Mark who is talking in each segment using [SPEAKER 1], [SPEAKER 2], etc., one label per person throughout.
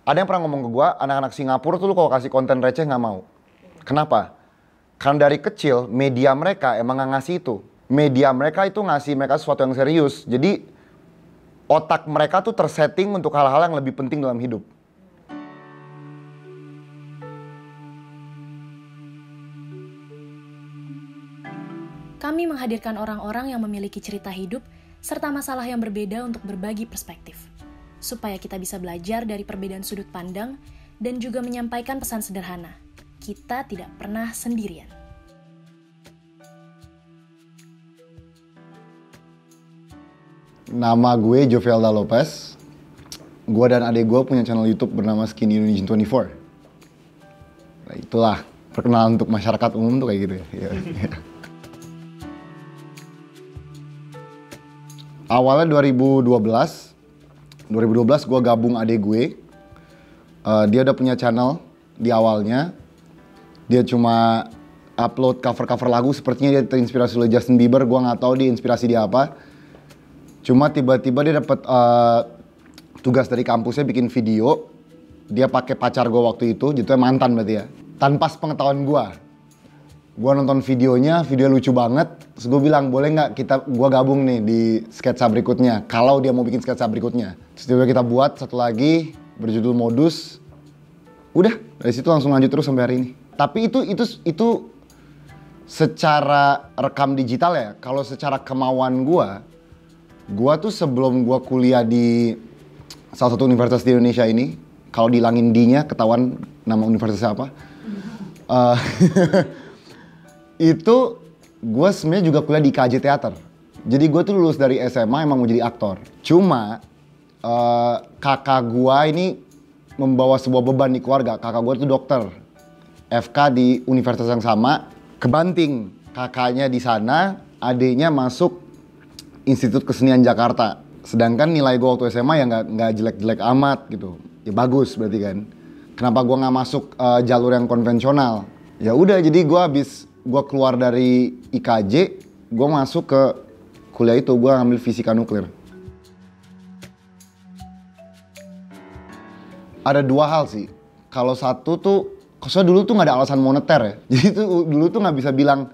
[SPEAKER 1] Ada yang pernah ngomong ke gue, anak-anak Singapura tuh lu kalau kasih konten receh nggak mau. Kenapa? Karena dari kecil media mereka emang nggak ngasih itu. Media mereka itu ngasih mereka sesuatu yang serius. Jadi otak mereka tuh tersetting untuk hal-hal yang lebih penting dalam hidup.
[SPEAKER 2] Kami menghadirkan orang-orang yang memiliki cerita hidup serta masalah yang berbeda untuk berbagi perspektif. Supaya kita bisa belajar dari perbedaan sudut pandang dan juga menyampaikan pesan sederhana. Kita tidak pernah sendirian.
[SPEAKER 1] Nama gue Jovelda Lopez. Gue dan adik gue punya channel YouTube bernama Skinny Indonesian 24. Nah, itulah perkenalan untuk masyarakat umum tuh kayak gitu ya. Awalnya 2012 gue gabung adik gue. Dia udah punya channel di awalnya. Dia cuma upload cover-cover lagu, sepertinya dia terinspirasi oleh Justin Bieber. Gue nggak tahu dia inspirasi dia apa. Cuma tiba-tiba dia dapat tugas dari kampusnya bikin video. Dia pakai pacar gue waktu itu, jatuhnya mantan berarti ya. Tanpa sepengetahuan gue. Gue nonton videonya, video lucu banget. Terus gue bilang, boleh nggak gue gabung nih di sketsa berikutnya. Kalau dia mau bikin sketsa berikutnya. Terus tiba kita buat satu lagi, berjudul Modus. Udah, dari situ langsung lanjut terus sampai hari ini. Tapi itu secara rekam digital ya. Kalau secara kemauan gue tuh sebelum gue kuliah di salah satu universitas di Indonesia ini. Kalau dihilangin D-nya, ketahuan nama universitasnya apa. Itu gue sebenarnya juga kuliah di KJ Teater. Jadi gue tuh lulus dari SMA emang mau jadi aktor. Cuma kakak gue ini membawa sebuah beban di keluarga. Kakak gue tuh dokter, FK di universitas yang sama. Kebanting kakaknya di sana, adiknya masuk Institut Kesenian Jakarta. Sedangkan nilai gue waktu SMA ya nggak jelek-jelek amat gitu. Ya bagus berarti kan. Kenapa gue nggak masuk jalur yang konvensional? Ya udah, jadi gue keluar dari IKJ, gue masuk ke kuliah itu, gue ngambil fisika nuklir. Ada dua hal sih. Kalau satu tuh, soalnya dulu tuh nggak ada alasan moneter ya. Jadi tuh dulu tuh nggak bisa bilang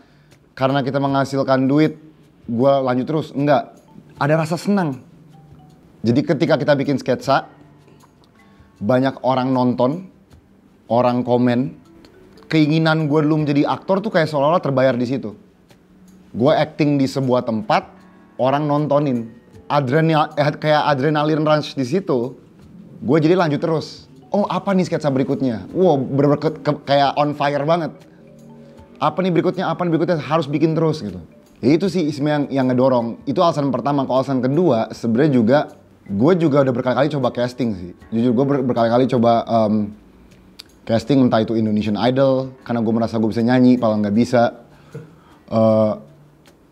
[SPEAKER 1] karena kita menghasilkan duit, gue lanjut terus. Enggak, ada rasa senang. Jadi ketika kita bikin sketsa, banyak orang nonton, orang komen. Keinginan gue dulu menjadi aktor tuh kayak seolah-olah terbayar di situ. Gue acting di sebuah tempat, orang nontonin. Kayak adrenalin rush di situ. Gue jadi lanjut terus. Oh, apa nih sketsa berikutnya? Wow, kayak on fire banget. Apa nih berikutnya, harus bikin terus gitu. Ya itu sih yang ngedorong. Itu alasan pertama. Kalau alasan kedua, sebenarnya juga gue juga udah berkali-kali coba casting sih. Jujur gue berkali-kali coba casting, entah itu Indonesian Idol, karena gue merasa gue bisa nyanyi, padahal nggak bisa.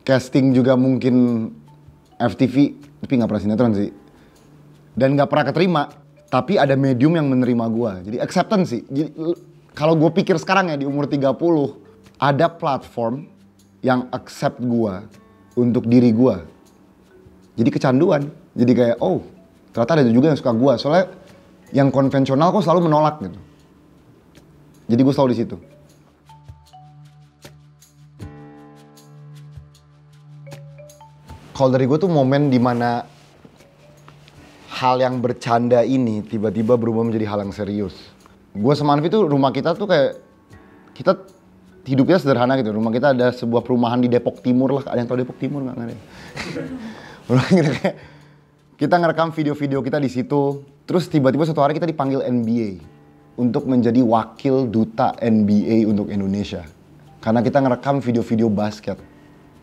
[SPEAKER 1] Casting juga mungkin FTV, tapi nggak pernah sinetron sih. Dan nggak pernah keterima, tapi ada medium yang menerima gue. Jadi acceptance sih. Kalau gue pikir sekarang ya di umur 30, ada platform yang accept gue untuk diri gue. Jadi kecanduan. Jadi kayak, oh ternyata ada juga yang suka gue. Soalnya yang konvensional kok selalu menolak gitu. Jadi gue selalu di situ. Kalau dari gue tuh momen dimana hal yang bercanda ini tiba-tiba berubah menjadi hal yang serius. Gue sama Anvi tuh rumah kita tuh kayak, kita hidupnya sederhana gitu. Rumah kita ada sebuah perumahan di Depok Timur lah. Ada yang tahu Depok Timur nggak ada? Kita ngerekam video-video kita di situ. Terus tiba-tiba suatu hari kita dipanggil NBA. Untuk menjadi wakil duta NBA untuk Indonesia. Karena kita ngerekam video-video basket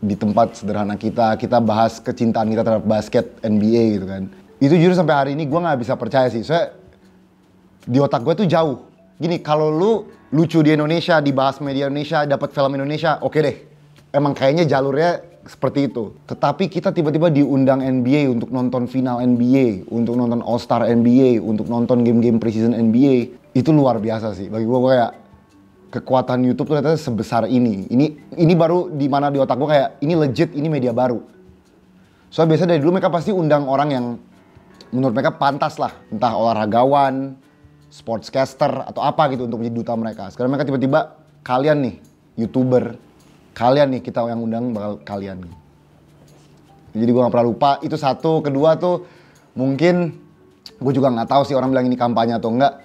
[SPEAKER 1] di tempat sederhana kita bahas kecintaan kita terhadap basket NBA gitu kan. Itu jujur sampai hari ini gue nggak bisa percaya sih. Soalnya di otak gue tuh jauh. Gini, kalau lu lucu di Indonesia, dibahas media Indonesia, dapat film Indonesia, oke deh. Emang kayaknya jalurnya seperti itu. Tetapi kita tiba-tiba diundang NBA untuk nonton final NBA, untuk nonton All Star NBA, untuk nonton game-game preseason NBA. Itu luar biasa sih. Bagi gue kayak kekuatan YouTube tuh ternyata sebesar ini. Ini baru di mana di otak gue kayak ini legit, ini media baru. Soalnya biasanya dari dulu mereka pasti undang orang yang menurut mereka pantas lah. Entah olahragawan, sportscaster atau apa gitu untuk menjadi duta mereka. Sekarang mereka tiba-tiba, kalian nih YouTuber, kalian nih kita yang undang bakal kalian nih. Jadi gue gak pernah lupa, itu satu. Kedua tuh mungkin, gue juga gak tahu sih orang bilang ini kampanye atau enggak.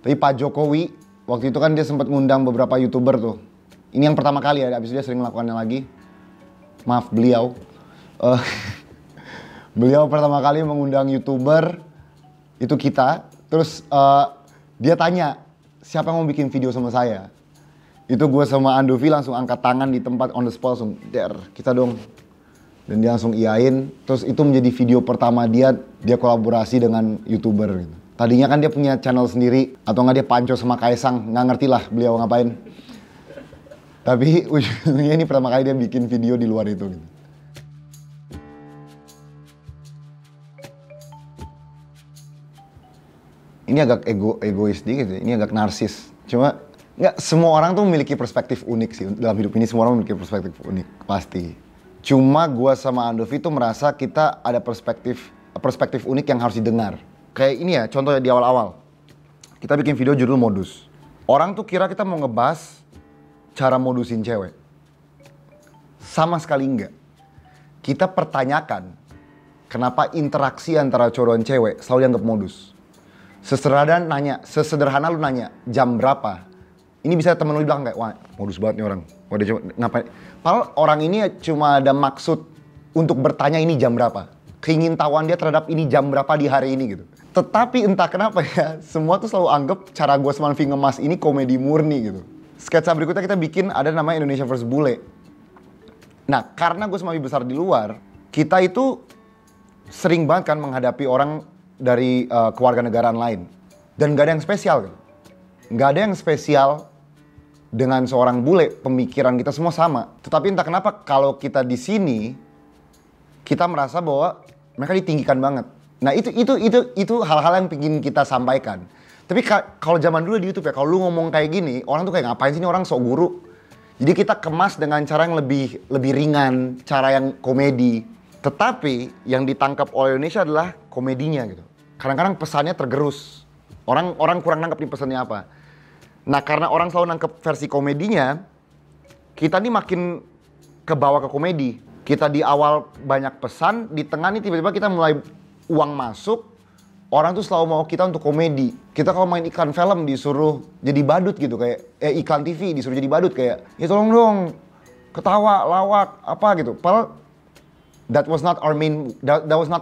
[SPEAKER 1] Tapi Pak Jokowi, waktu itu kan dia sempat ngundang beberapa YouTuber tuh. Ini yang pertama kali ya, abis itu dia sering melakukannya lagi. Maaf beliau. Beliau pertama kali mengundang YouTuber, itu kita. Terus dia tanya, siapa yang mau bikin video sama saya? Itu gue sama Andovi langsung angkat tangan di tempat on the spot, langsung kita dong. Dan dia langsung iyain. Terus itu menjadi video pertama dia kolaborasi dengan YouTuber gitu. Tadinya kan dia punya channel sendiri, atau nggak dia panco sama Kaisang, nggak ngerti lah beliau ngapain. Tapi ujungnya ini pertama kali dia bikin video di luar itu gitu. Ini agak egois dikit ya, ini agak narsis. Cuma nggak semua orang tuh memiliki perspektif unik sih dalam hidup ini, semua orang memiliki perspektif unik pasti. Cuma gue sama Andovi tuh merasa kita ada perspektif unik yang harus didengar. Kayak ini ya, contohnya di awal-awal kita bikin video judul modus. Orang tuh kira kita mau ngebahas cara modusin cewek. Sama sekali enggak. Kita pertanyakan kenapa interaksi antara cowok dan cewek selalu dianggap modus. Sesederhana lu nanya, jam berapa? Ini bisa temen lu bilang kayak, wah modus banget nih orang. Wah dia cuma ngapain? Padahal orang ini cuma ada maksud untuk bertanya ini jam berapa. Keingintahuan dia terhadap ini jam berapa di hari ini gitu. Tetapi entah kenapa ya, semua tuh selalu anggap cara gue sama Manfi ngemas ini komedi murni gitu. Sketsa berikutnya kita bikin ada namanya Indonesia vs Bule. Nah karena gue sama Manfi besar di luar, kita itu sering banget kan menghadapi orang dari kewarganegaraan lain. Dan gak ada yang spesial gitu. Gak ada yang spesial dengan seorang bule, pemikiran kita semua sama. Tetapi entah kenapa kalau kita di sini, kita merasa bahwa mereka ditinggikan banget. Nah itu hal-hal yang ingin kita sampaikan. Tapi kalau zaman dulu di YouTube ya, kalau lu ngomong kayak gini, orang tuh kayak ngapain sih ini orang sok guru. Jadi kita kemas dengan cara yang lebih ringan, cara yang komedi. Tetapi yang ditangkap oleh Indonesia adalah komedinya gitu. Kadang-kadang pesannya tergerus. Orang kurang nangkep nih pesannya apa. Nah karena orang selalu nangkep versi komedinya, kita nih makin kebawa ke komedi. Kita di awal banyak pesan, di tengah nih tiba-tiba kita mulai uang masuk, orang tuh selalu mau kita untuk komedi. Kita kalau main iklan film disuruh jadi badut gitu, kayak iklan TV disuruh jadi badut kayak, ya tolong dong, ketawa, lawak, apa gitu. Padahal that was not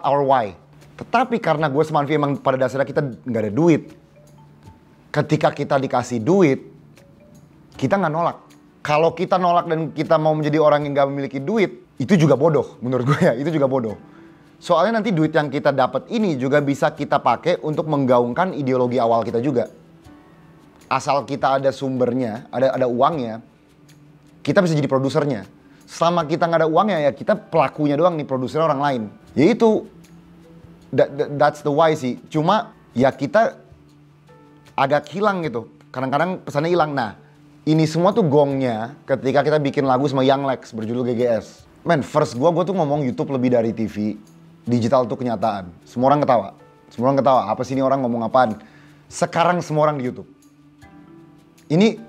[SPEAKER 1] our why. Tetapi karena gue sama Manfi emang pada dasarnya kita nggak ada duit. Ketika kita dikasih duit, kita nggak nolak. Kalau kita nolak dan kita mau menjadi orang yang nggak memiliki duit, itu juga bodoh menurut gue ya, itu juga bodoh. Soalnya nanti duit yang kita dapat ini juga bisa kita pakai untuk menggaungkan ideologi awal kita juga. Asal kita ada sumbernya, ada uangnya, kita bisa jadi produsernya. Selama kita nggak ada uangnya ya kita pelakunya doang nih, produsernya orang lain. Yaitu that's the why sih. Cuma ya kita agak hilang gitu. Kadang-kadang pesannya hilang. Nah, ini semua tuh gongnya ketika kita bikin lagu sama Young Lex berjudul GGS. Man, first gue tuh ngomong YouTube lebih dari TV. Digital tuh kenyataan. Semua orang ketawa. Semua orang ketawa. Apa sih ini orang ngomong apaan? Sekarang semua orang di YouTube. Ini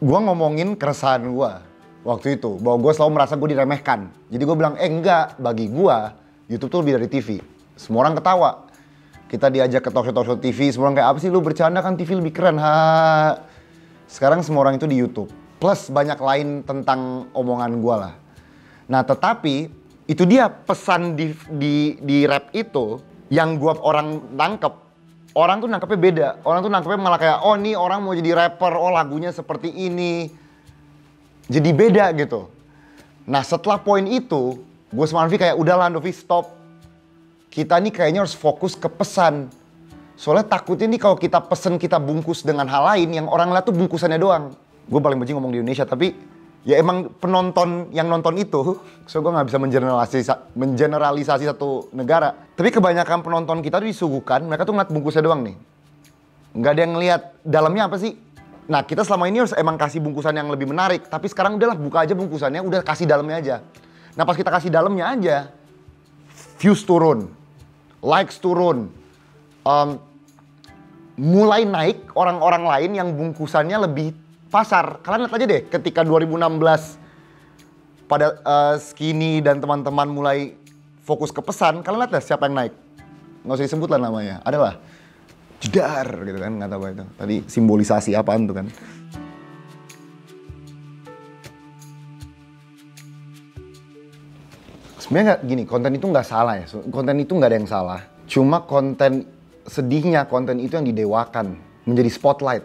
[SPEAKER 1] gue ngomongin keresahan gue waktu itu. Bahwa gue selalu merasa gue diremehkan. Jadi gue bilang, enggak, bagi gue YouTube tuh lebih dari TV. Semua orang ketawa. Kita diajak ke talkshow TV, semua orang kayak, apa sih lu bercanda kan TV lebih keren, ha. Sekarang semua orang itu di YouTube. Plus banyak lain tentang omongan gue lah. Nah tetapi, itu dia pesan di rap itu, yang gue orang nangkep, orang tuh nangkepnya beda. Orang tuh nangkepnya malah kayak, oh nih orang mau jadi rapper, oh lagunya seperti ini. Jadi beda gitu. Nah setelah poin itu, gue sama Andovi kayak, udah lah Andovi stop. Kita nih kayaknya harus fokus ke pesan. Soalnya takutnya nih kalau kita pesen, kita bungkus dengan hal lain yang orang lihat tuh bungkusannya doang. Gue paling benci ngomong di Indonesia, tapi ya emang penonton yang nonton itu, so gue gak bisa mengeneralisasi satu negara. Tapi kebanyakan penonton kita tuh disuguhkan, mereka tuh ngeliat bungkusnya doang nih. Gak ada yang ngeliat dalamnya apa sih. Nah kita selama ini harus emang kasih bungkusan yang lebih menarik. Tapi sekarang udahlah buka aja bungkusannya, udah kasih dalamnya aja. Nah pas kita kasih dalamnya aja, views turun. Likes turun, mulai naik orang-orang lain yang bungkusannya lebih pasar. Kalian lihat aja deh ketika 2016 pada Skinny dan teman-teman mulai fokus ke pesan, kalian lihat deh siapa yang naik. Nggak usah disebut lah namanya, adalah jedar gitu kan, nggak tahu apa itu. Tadi simbolisasi apaan tuh kan. Sebenarnya gini, konten itu nggak salah ya, konten itu nggak ada yang salah. Cuma konten, sedihnya konten itu yang didewakan, menjadi spotlight.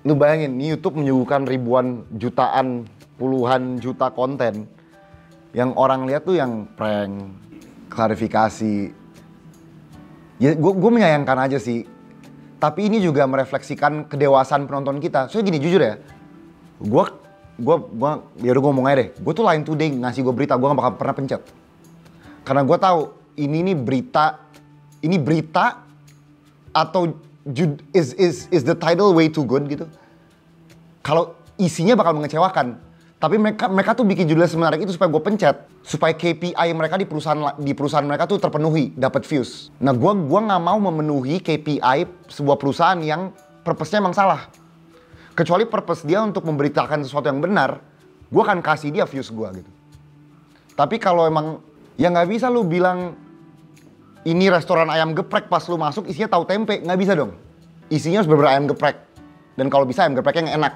[SPEAKER 1] Lu bayangin, YouTube menyuguhkan ribuan jutaan, puluhan juta konten. Yang orang lihat tuh yang prank, klarifikasi. Ya gue menyayangkan aja sih. Tapi ini juga merefleksikan kedewasaan penonton kita. Soalnya gini, jujur ya, gue ya udah ngomong aja deh. Gue tuh Line Today ngasih gue berita, gue gak bakal pernah pencet. Karena gue tahu ini berita atau is the title way too good gitu. Kalau isinya bakal mengecewakan, tapi mereka tuh bikin judulnya semenarik itu supaya gue pencet, supaya KPI mereka di perusahaan mereka tuh terpenuhi, dapat views. Nah, gue nggak mau memenuhi KPI sebuah perusahaan yang purpose-nya emang salah. Kecuali purpose dia untuk memberitakan sesuatu yang benar, gue akan kasih dia views gue gitu. Tapi kalau emang, ya nggak bisa lu bilang ini restoran ayam geprek pas lu masuk isinya tahu tempe, nggak bisa dong. Isinya harus bener-bener ayam geprek. Dan kalau bisa ayam gepreknya yang enak.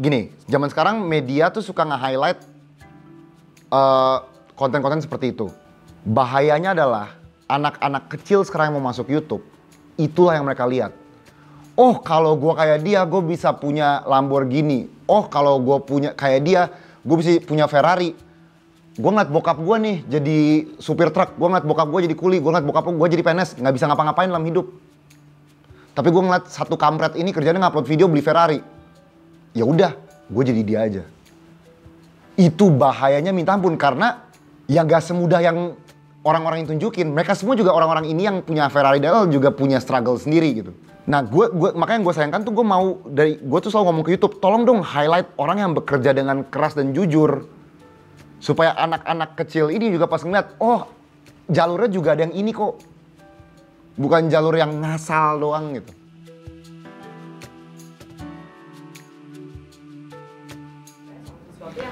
[SPEAKER 1] Gini, zaman sekarang media tuh suka nge-highlight konten-konten seperti itu. Bahayanya adalah anak-anak kecil sekarang yang mau masuk YouTube, itulah yang mereka lihat. Oh, kalau gue kayak dia, gue bisa punya Lamborghini. Oh, kalau gue punya kayak dia, gue bisa punya Ferrari. Gue ngeliat bokap gue nih jadi supir truk, gue ngeliat bokap gue jadi kuli, gue ngeliat bokap gue jadi PNS, nggak bisa ngapa-ngapain dalam hidup. Tapi gue ngeliat satu kampret ini kerjanya ngupload video beli Ferrari. Ya udah, gue jadi dia aja. Itu bahayanya minta ampun, karena ya gak semudah yang orang-orang yang tunjukin. Mereka semua juga orang-orang ini yang punya Ferrari dan juga punya struggle sendiri gitu. Nah, makanya gue sayangkan tuh gue tuh selalu ngomong ke YouTube, tolong dong highlight orang yang bekerja dengan keras dan jujur. Supaya anak-anak kecil ini juga pas ngeliat, oh jalurnya juga ada yang ini kok. Bukan jalur yang ngasal doang gitu.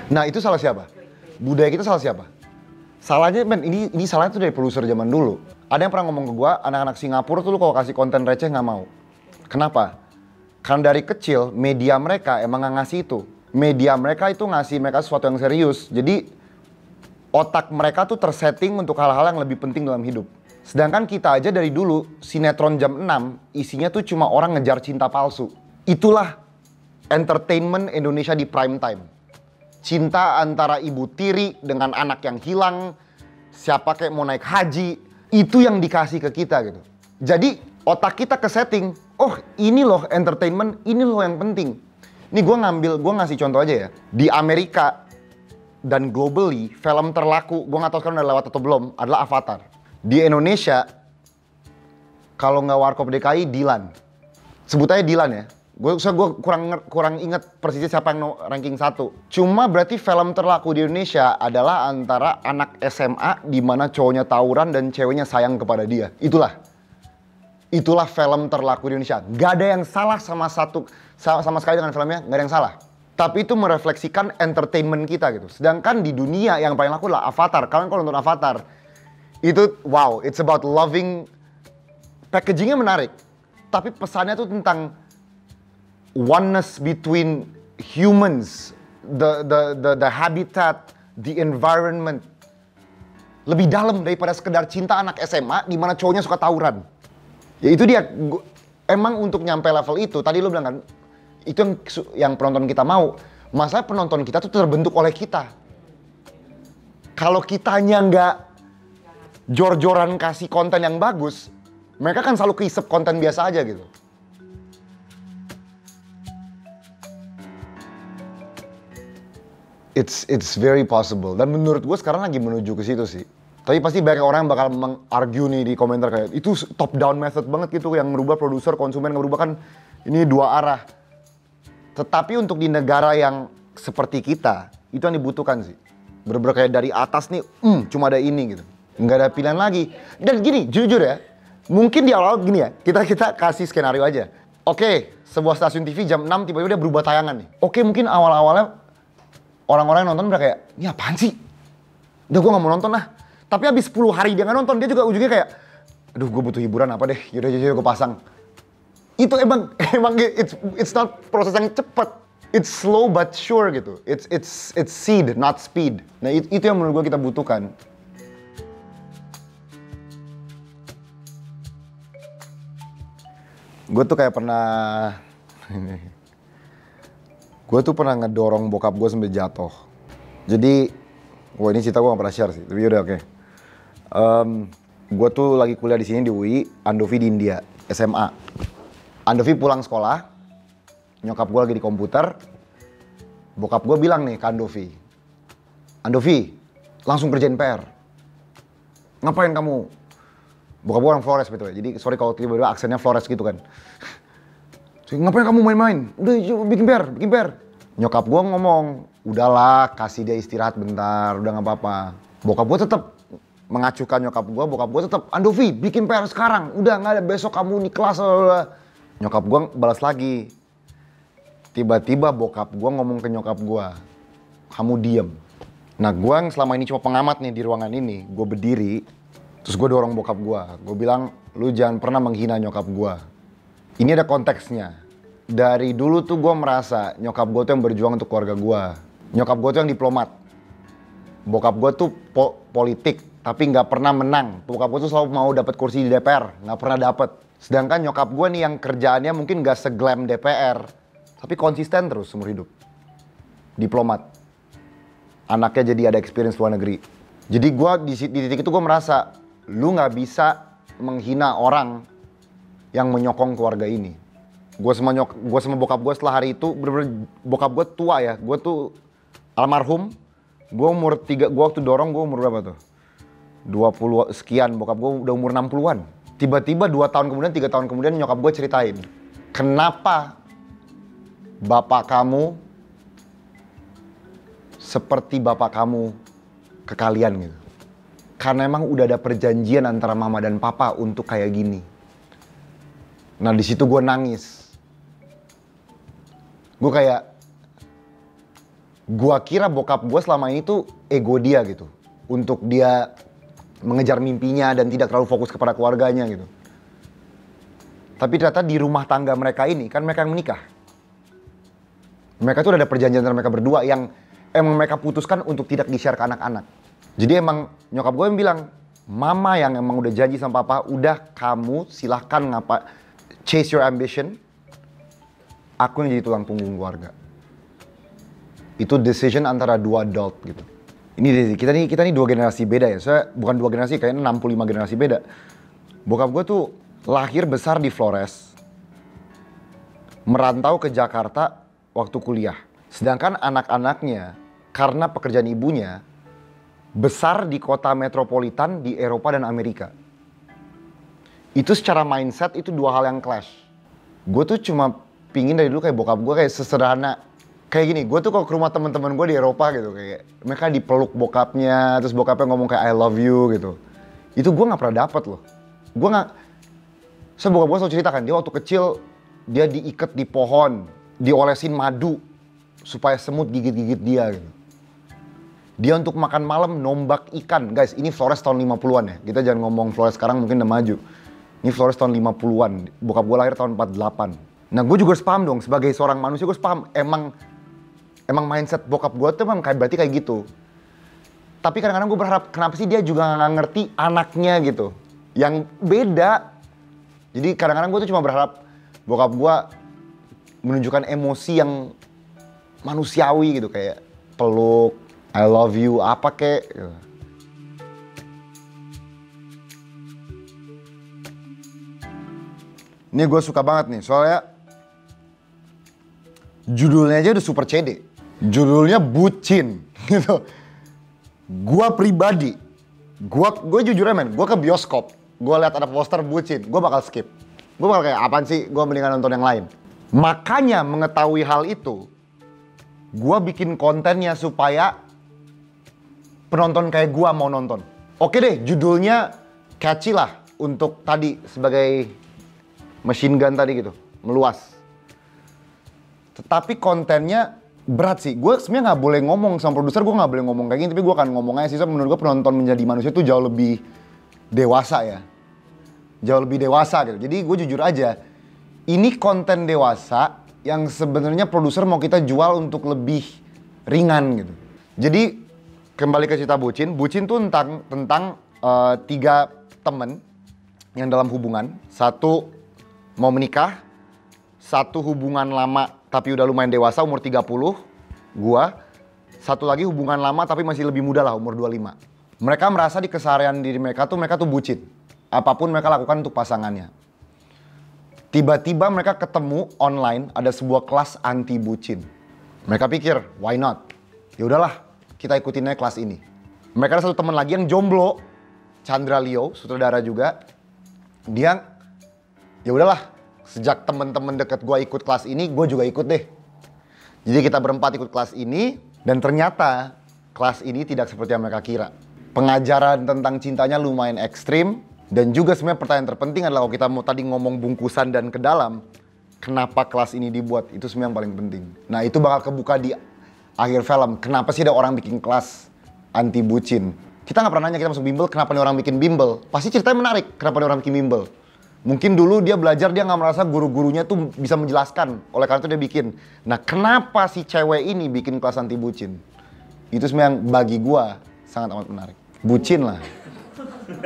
[SPEAKER 1] Nah, itu salah siapa? Budaya kita salah siapa? Salahnya, men, ini salahnya tuh dari produser zaman dulu. Ada yang pernah ngomong ke gue, anak-anak Singapura tuh lu kalau kasih konten receh nggak mau. Kenapa? Karena dari kecil media mereka emang nggak ngasih itu. Media mereka itu ngasih mereka sesuatu yang serius. Jadi otak mereka tuh tersetting untuk hal-hal yang lebih penting dalam hidup. Sedangkan kita aja dari dulu sinetron jam 6 isinya tuh cuma orang ngejar cinta palsu. Itulah entertainment Indonesia di prime time. Cinta antara ibu tiri dengan anak yang hilang, siapa kayak mau naik haji, itu yang dikasih ke kita gitu. Jadi otak kita ke setting, oh ini loh entertainment, ini loh yang penting. Ini gue ngasih contoh aja ya. Di Amerika dan globally, film terlaku, gue gak tahu sekarang udah lewat atau belum, adalah Avatar. Di Indonesia, kalau nggak Warkop DKI, Dilan. Sebut aja Dilan ya. Gue kurang inget persisnya siapa yang ranking 1. Cuma berarti film terlaku di Indonesia adalah antara anak SMA di mana cowoknya tawuran dan ceweknya sayang kepada dia. Itulah film terlaku di Indonesia. Gak ada yang salah sama sekali dengan filmnya, gak ada yang salah. Tapi itu merefleksikan entertainment kita gitu. Sedangkan di dunia yang paling laku adalah Avatar. Kalian kalau nonton Avatar, itu wow, it's about loving. Packagingnya menarik, tapi pesannya tuh tentang oneness between humans, the habitat, the environment. Lebih dalam daripada sekedar cinta anak SMA di mana cowoknya suka tawuran. Ya itu dia, emang untuk nyampe level itu, tadi lo bilang kan, itu yang penonton kita mau. Masalah penonton kita tuh terbentuk oleh kita. Kalau kitanya nggak jor-joran kasih konten yang bagus, mereka kan selalu keisep konten biasa aja gitu. It's very possible. Dan menurut gue sekarang lagi menuju ke situ sih. Tapi pasti banyak orang yang bakal mengargue nih di komentar kayak, itu top down method banget gitu, yang merubah produser, konsumen, yang merubah kan ini dua arah. Tetapi untuk di negara yang seperti kita, itu yang dibutuhkan sih. Bener-bener kayak dari atas nih, cuma ada ini gitu. Nggak ada pilihan lagi. Dan gini, jujur ya, Mungkin di awal gini ya, kita kasih skenario aja. Oke, sebuah stasiun TV jam 6 tiba-tiba dia berubah tayangan nih. Oke, mungkin awal-awalnya orang-orang yang nonton udah kayak, ini apaan sih? Udah gue gak mau nonton lah. Tapi habis 10 hari dia gak nonton, dia juga ujungnya kayak, aduh gue butuh hiburan apa deh, yaudah gue pasang. Itu emang it's not proses yang cepet. It's slow but sure gitu. It's seed, not speed. Nah itu yang menurut gue kita butuhkan. Gue tuh kayak pernah ngedorong bokap gue sampai jatuh. Jadi, wah ini cerita gue gak pernah share sih, tapi udah oke. Gue tuh lagi kuliah di sini di UI, Andovi di India, SMA. Andovi pulang sekolah, nyokap gue lagi di komputer. Bokap gue bilang nih ke Andovi, langsung kerjain PR. Ngapain kamu? Bokap gue orang Flores betul ya, jadi sorry kalau tiba-tiba aksennya Flores gitu kan. Ngapain kamu main-main? Udah bikin PR. Nyokap gue ngomong, udahlah kasih dia istirahat bentar, udah gak apa-apa. Bokap gue tetap mengacuhkan nyokap gue, bokap gue tetap, Andovi bikin PR sekarang, udah gak ada besok kamu di kelas. Nyokap gue balas lagi. Tiba-tiba bokap gue ngomong ke nyokap gue, kamu diem. Nah gue yang selama ini cuma pengamat nih di ruangan ini, gue berdiri. Terus gue dorong bokap gue bilang, lu jangan pernah menghina nyokap gue. Ini ada konteksnya. Dari dulu tuh gue merasa nyokap gue tuh yang berjuang untuk keluarga gue. Nyokap gue tuh yang diplomat. Bokap gue tuh politik, tapi nggak pernah menang. Bokap gue tuh selalu mau dapat kursi di DPR, nggak pernah dapet. Sedangkan nyokap gue nih yang kerjaannya mungkin nggak seglam DPR, tapi konsisten terus seumur hidup. Diplomat. Anaknya jadi ada experience luar negeri. Jadi gue di titik itu gue merasa, lu nggak bisa menghina orang yang menyokong keluarga ini. Gue sama bokap gue setelah hari itu, bener-bener bokap gue tua ya. Gue tuh almarhum. Gue waktu dorong gue umur berapa tuh? 20 sekian, bokap gue udah umur 60-an. Tiba-tiba 2 tahun kemudian, 3 tahun kemudian nyokap gue ceritain. Kenapa bapak kamu seperti bapak kamu ke kalian gitu. Karena emang udah ada perjanjian antara mama dan papa untuk kayak gini. Nah di situ gue nangis. Gue kayak, gue kira bokap gue selama ini tuh ego dia gitu. Untuk dia mengejar mimpinya dan tidak terlalu fokus kepada keluarganya gitu. Tapi ternyata di rumah tangga mereka ini, kan mereka yang menikah. Mereka tuh udah ada perjanjian antara mereka berdua yang emang mereka putuskan untuk tidak di-share ke anak-anak. Jadi emang nyokap gue yang bilang, mama yang emang udah janji sama papa, udah kamu silahkan chase your ambition, aku yang jadi tulang punggung keluarga. Itu decision antara 2 adult gitu. Ini kita nih 2 generasi beda ya, soalnya bukan 2 generasi, kayaknya 65 generasi beda. Bokap gue tuh lahir besar di Flores, merantau ke Jakarta waktu kuliah. Sedangkan anak-anaknya, karena pekerjaan ibunya, besar di kota metropolitan di Eropa dan Amerika. Itu secara mindset itu 2 hal yang clash. Gue tuh cuma pingin dari dulu kayak bokap gue kayak sesederhana. Kayak gini, gue tuh kalau ke rumah teman-teman gue di Eropa gitu, kayak mereka dipeluk bokapnya, terus bokapnya ngomong kayak I love you gitu. Itu gue gak pernah dapet loh. Bokap gue selalu ceritakan, dia waktu kecil, dia diikat di pohon, diolesin madu, supaya semut gigit-gigit dia gitu. Dia untuk makan malam nombak ikan. Guys, ini Flores tahun 50-an ya. Kita jangan ngomong Flores sekarang mungkin udah maju. Ini Flores tahun 50-an. Bokap gue lahir tahun 48. Nah gue juga harus paham dong. Sebagai seorang manusia gue harus paham. Emang mindset bokap gue tuh emang berarti kayak gitu. Tapi kadang-kadang gue berharap kenapa sih dia juga gak ngerti anaknya gitu. Yang beda. Jadi kadang-kadang gue tuh cuma berharap bokap gue menunjukkan emosi yang manusiawi gitu. Kayak peluk, I love you, apa kek. Ini gue suka banget nih, soalnya judulnya aja udah super CD. Judulnya Bucin, gitu. Gue pribadi, gue jujur aja men, gue ke bioskop, gue lihat ada poster Bucin, gue bakal skip. Gue bakal kayak, apaan sih, gue mendingan nonton yang lain. Makanya mengetahui hal itu, gue bikin kontennya supaya penonton kayak gua mau nonton. Oke deh, judulnya catchy lah. untuk tadi sebagai machine gun tadi gitu, meluas. Tetapi kontennya berat sih. Gue sebenarnya nggak boleh ngomong sama produser, gue nggak boleh ngomong kayak gini, tapi gue akan ngomong aja sih. Menurut gue penonton Menjadi Manusia itu jauh lebih dewasa ya. Jauh lebih dewasa gitu. Jadi gue jujur aja, ini konten dewasa yang sebenarnya produser mau kita jual untuk lebih ringan gitu. Jadi kembali ke cerita Bucin. Bucin tuh tentang 3 temen yang dalam hubungan. Satu mau menikah, satu hubungan lama tapi udah lumayan dewasa umur 30, gua. Satu lagi hubungan lama tapi masih lebih muda lah, umur 25. Mereka merasa di keseharian diri mereka tuh bucin. Apapun mereka lakukan untuk pasangannya. Tiba-tiba mereka ketemu online ada sebuah kelas anti bucin. Mereka pikir, why not? Ya udahlah, kita ikutin aja kelas ini. Mereka ada satu teman lagi yang jomblo, Chandra Leo, sutradara juga. Dia, ya udahlah, sejak temen-temen deket gue ikut kelas ini, gue juga ikut deh. Jadi kita berempat ikut kelas ini, dan ternyata kelas ini tidak seperti yang mereka kira. Pengajaran tentang cintanya lumayan ekstrim, dan juga sebenarnya pertanyaan terpenting adalah kalau kita mau tadi ngomong bungkusan dan ke dalam, kenapa kelas ini dibuat, itu sebenarnya yang paling penting. Nah itu bakal kebuka di akhir film, kenapa sih ada orang bikin kelas anti bucin. Kita nggak pernah nanya kita masuk bimbel, kenapa nih orang bikin bimbel. Pasti ceritanya menarik, kenapa nih orang bikin bimbel. Mungkin dulu dia belajar, dia nggak merasa guru-gurunya tuh bisa menjelaskan, oleh karena itu dia bikin. Nah kenapa si cewek ini bikin kelas anti bucin? Itu sebenarnya yang bagi gua sangat amat menarik. Bucin lah.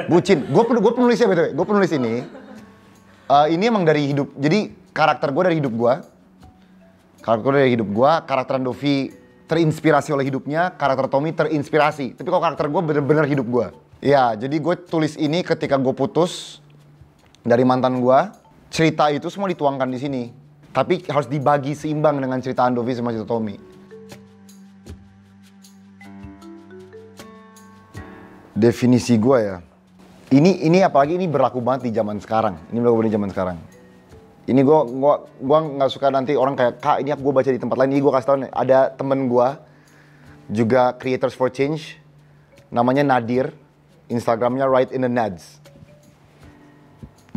[SPEAKER 1] Bucin. Gue penulisnya btw. Gue penulis ini. Ini emang dari hidup. Jadi karakter gue dari hidup gue. Karakter Andovi terinspirasi oleh hidupnya. Karakter Tommy terinspirasi. Tapi kalau karakter gue bener-bener hidup gue. Ya, jadi gue tulis ini ketika gue putus dari mantan gue. Cerita itu semua dituangkan di sini. Tapi harus dibagi seimbang dengan cerita Andovi sama cerita Tommy. Definisi gue ya. Ini apalagi ini berlaku banget di zaman sekarang. Ini gue nggak suka nanti orang kayak, Kak ini gue baca di tempat lain. Ini gue kasih tau nih, ada temen gue juga Creators for Change, namanya Nadir, Instagramnya Right in the Nads.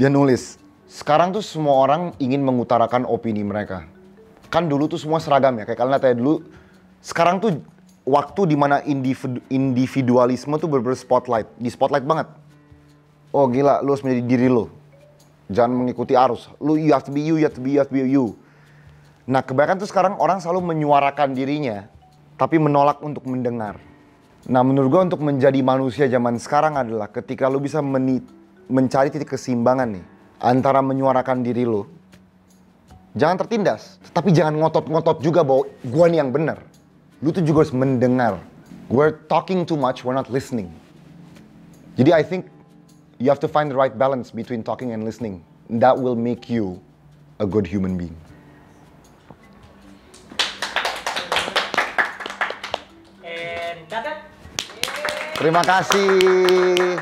[SPEAKER 1] Dia nulis, sekarang tuh semua orang ingin mengutarakan opini mereka. Kan dulu tuh semua seragam ya, kayak kalian lihat ya dulu. Sekarang tuh waktu dimana individualisme tuh bener-bener di spotlight banget. Oh gila, lu harus menjadi diri lu. Jangan mengikuti arus. You have to be you, you have to be you. Nah kebanyakan tuh sekarang orang selalu menyuarakan dirinya, tapi menolak untuk mendengar. Nah menurut gua untuk menjadi manusia zaman sekarang adalah ketika lu bisa mencari titik keseimbangan nih. Antara menyuarakan diri lu. Jangan tertindas, tapi jangan ngotot-ngotot juga bahwa gua nih yang benar. Lu tuh juga harus mendengar. We're talking too much, we're not listening. Jadi I think you have to find the right balance between talking and listening. That will make you a good human being.
[SPEAKER 3] And Kakak.
[SPEAKER 1] Terima kasih.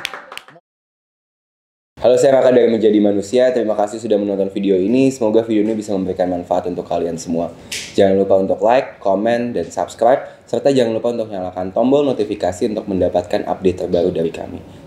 [SPEAKER 4] Halo, saya Kakak dari Menjadi Manusia. Terima kasih sudah menonton video ini. Semoga video ini bisa memberikan manfaat untuk kalian semua. Jangan lupa untuk like, komen, dan subscribe. Serta jangan lupa untuk nyalakan tombol notifikasi untuk mendapatkan update terbaru dari kami.